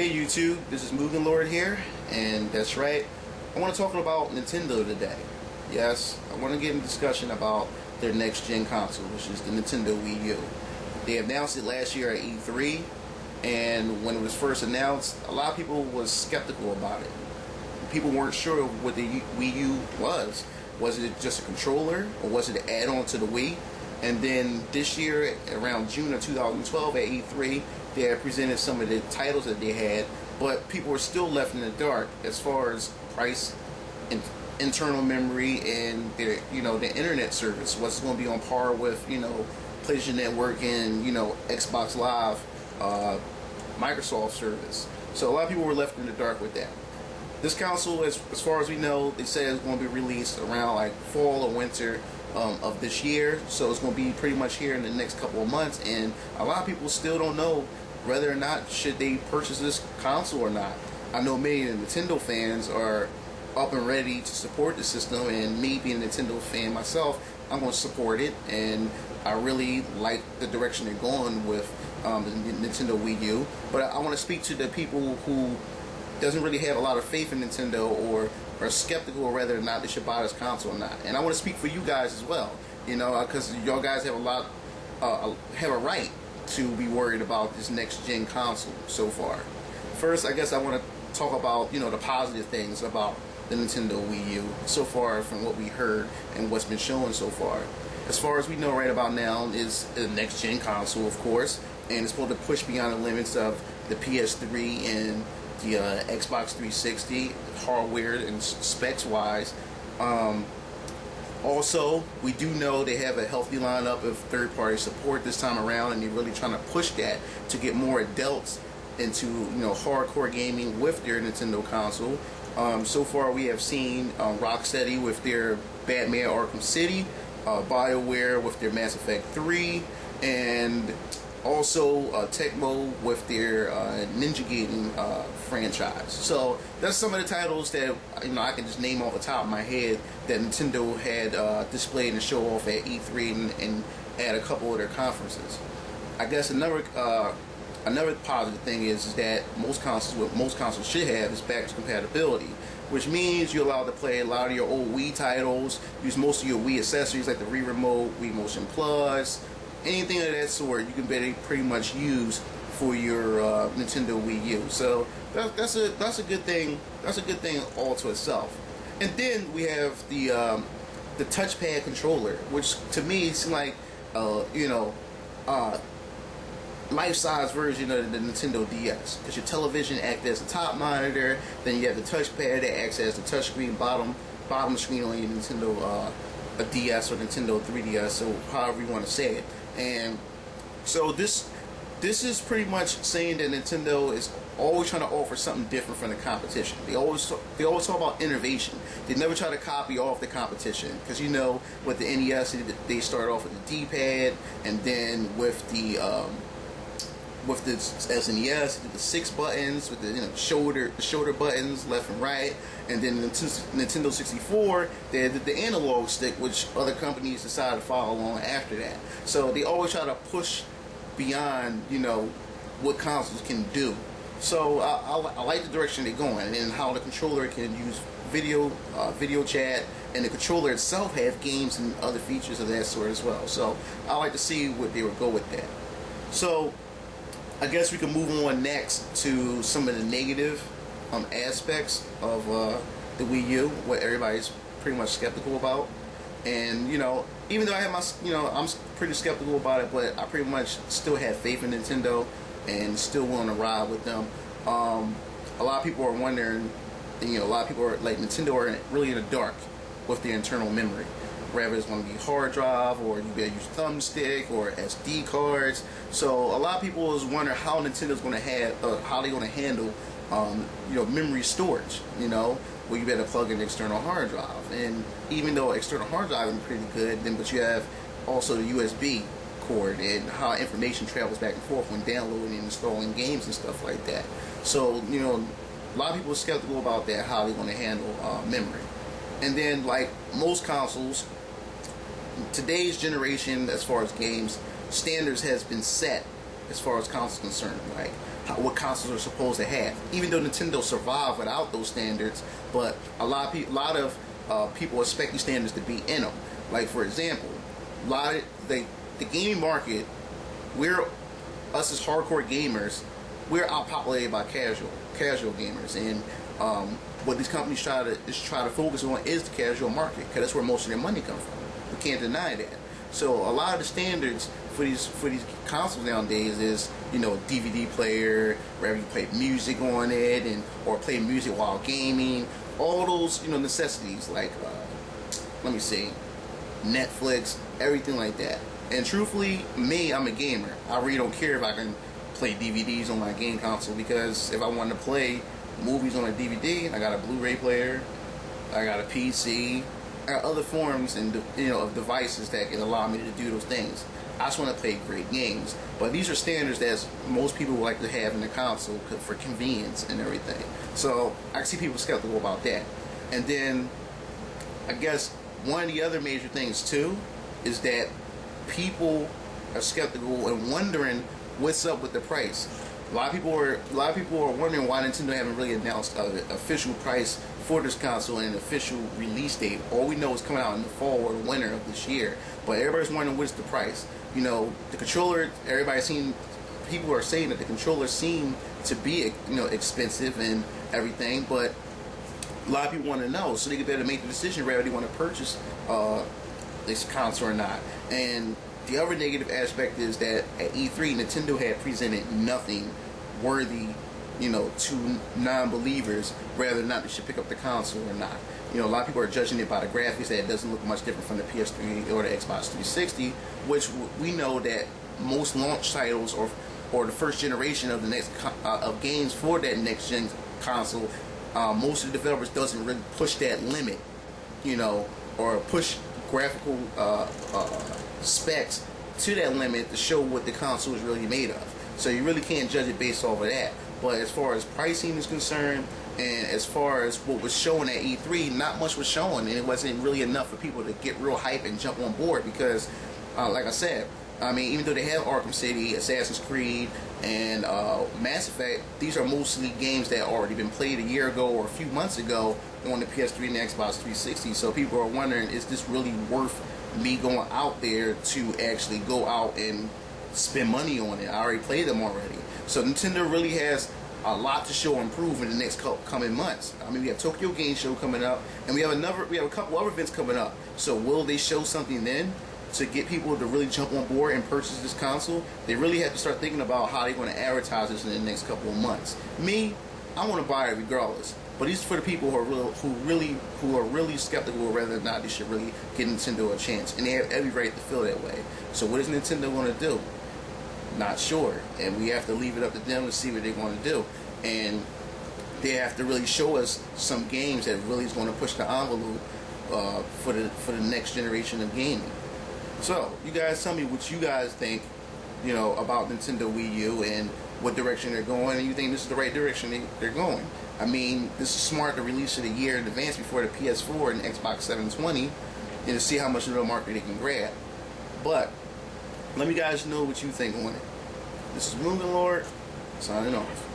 Hey YouTube, this is MugenLord here, and that's right, I want to talk about Nintendo today. Yes, I want to get in discussion about their next gen console, which is the Nintendo Wii U. They announced it last year at E3, and when it was first announced, a lot of people was skeptical about it. People weren't sure what the Wii U was. Was it just a controller, or was it an add-on to the Wii? And then this year, around June of 2012 at E3, they had presented some of the titles that they had, but people were still left in the dark as far as price and internal memory and their, the internet service. What's going to be on par with, PlayStation Network and, Xbox Live, Microsoft service. So a lot of people were left in the dark with that. This console, as far as we know, they said it's going to be released around like fall or winter of this year. So it's going to be pretty much here in the next couple of months, and a lot of people still don't know whether or not should they purchase this console or not. I know many of the Nintendo fans are up and ready to support the system, and me being a Nintendo fan myself, I'm going to support it, and I really like the direction they're going with the Nintendo Wii U. But I want to speak to the people who doesn't really have a lot of faith in Nintendo, or are skeptical whether or not they should buy this console or not. And I want to speak for you guys as well, because y'all guys have have a right to be worried about this next gen console so far. First, I guess I want to talk about the positive things about the Nintendo Wii U so far from what we heard and what's been shown so far. As far as we know right about now is the next gen console, of course, and it's supposed to push beyond the limits of the PS3 and the Xbox 360 hardware and specs wise. Also, we do know they have a healthy lineup of third-party support this time around, and they're really trying to push that to get more adults into hardcore gaming with their Nintendo console. So far, we have seen Rocksteady with their Batman Arkham City, BioWare with their Mass Effect 3, and also Tecmo with their Ninja Gaiden franchise. So that's some of the titles that I can just name off the top of my head that Nintendo had displayed and show off at E3 and at a couple of their conferences. I guess another positive thing is that what most consoles should have is backwards compatibility, which means you're allowed to play a lot of your old Wii titles, use most of your Wii accessories like the Wii Remote, Wii Motion Plus, anything of that sort you can pretty much use for your Nintendo Wii U. So that's a good thing. That's a good thing all to itself. And then we have the touchpad controller, which to me seems like life-size version of the Nintendo DS, because your television acts as the top monitor, then you have the touchpad that acts as the touchscreen bottom screen on your Nintendo DS or Nintendo 3DS, so however you want to say it. And so this is pretty much saying that Nintendo is always trying to offer something different from the competition. They always talk about innovation. They never try to copy off the competition, because with the NES they started off with the D-pad, and then with the SNES, the 6 buttons with the shoulder buttons left and right, and then the Nintendo 64 they did the analog stick, which other companies decided to follow along after that. So they always try to push beyond what consoles can do. So I like the direction they're going, and how the controller can use video chat, and the controller itself have games and other features of that sort as well. So I like to see what they would go with that. So I guess we can move on next to some of the negative aspects of the Wii U, what everybody's pretty much skeptical about. And even though I have I'm pretty skeptical about it, but I pretty much still have faith in Nintendo and still willing to ride with them. A lot of people are wondering, a lot of people are like, Nintendo are really in the dark with their internal memory. Whether it's going to be hard drive, or you better use thumbstick or SD cards. So a lot of people is wondering how Nintendo's going to how they're going to handle memory storage. Where you better plug in an external hard drive, and even though external hard drive is pretty good, but you have also the USB cord and how information travels back and forth when downloading and installing games and stuff like that. So a lot of people are skeptical about that, how they're going to handle memory. And then, like most consoles, today's generation, as far as games, standards has been set as far as consoles concerned, like what consoles are supposed to have. Even though Nintendo survived without those standards, but a lot of people expect these standards to be in them. Like for example, the gaming market, us as hardcore gamers, we're outpopulated by casual gamers, and what these companies try to focus on is the casual market, because that's where most of their money comes from. We can't deny that. So a lot of the standards for these consoles nowadays is, you know, DVD player, wherever you play music on it, or play music while gaming. All those, you know, necessities like let me see, Netflix, everything like that. And truthfully, me, I'm a gamer. I really don't care if I can play DVDs on my game console, because if I want to play movies on a DVD, I got a Blu-ray player, I got a PC, I got other forms and, you know, of devices that can allow me to do those things. I just want to play great games. But these are standards that most people would like to have in the console for convenience and everything. So I can see people skeptical about that. And then I guess one of the other major things too is that people are skeptical and wondering what's up with the price. A lot of people are wondering why Nintendo haven't really announced an official price for this console and an official release date. All we know is coming out in the fall or winter of this year. But everybody's wondering what's the price. You know, the controller. People are saying that the controllers seem to be, you know, expensive and everything, but a lot of people want to know, so they can better make the decision whether they want to purchase this console or not. And the other negative aspect is that at E3, Nintendo had presented nothing worthy, you know, to non-believers whether or not they should pick up the console or not. You know, a lot of people are judging it by the graphics, that it doesn't look much different from the PS3 or the Xbox 360, which we know that most launch titles or the first generation of the next of games for that next gen console, most of the developers doesn't really push that limit, you know, or push graphical specs to that limit to show what the console is really made of. So you really can't judge it based off of that. But as far as pricing is concerned, and as far as what was shown at E3, not much was shown, and it wasn't really enough for people to get real hype and jump on board, because like I said, I mean, even though they have Arkham City, Assassin's Creed, and Mass Effect, these are mostly games that already been played a year ago or a few months ago on the PS3 and the Xbox 360. So people are wondering, is this really worth me going out there to actually go out and spend money on it? I already played them already. So Nintendo really has a lot to show and prove in the next coming months. I mean, we have Tokyo Game Show coming up, and we have a couple other events coming up. So will they show something then to get people to really jump on board and purchase this console? They really have to start thinking about how they're going to advertise this in the next couple of months. Me, I want to buy it regardless. But these are for the people who are really skeptical of whether or not they should really give Nintendo a chance, and they have every right to feel that way. So what is Nintendo going to do? Not sure, and we have to leave it up to them to see what they're going to do. And they have to really show us some games that really is going to push the envelope for the next generation of gaming. So you guys tell me what you guys think, you know, about Nintendo Wii U and what direction they're going, and you think this is the right direction they're going. I mean, this is smart to release it a year in advance before the PS4 and Xbox 720, and to see how much of the market they can grab. But let me guys know what you think on it. This is MugenLord, signing off.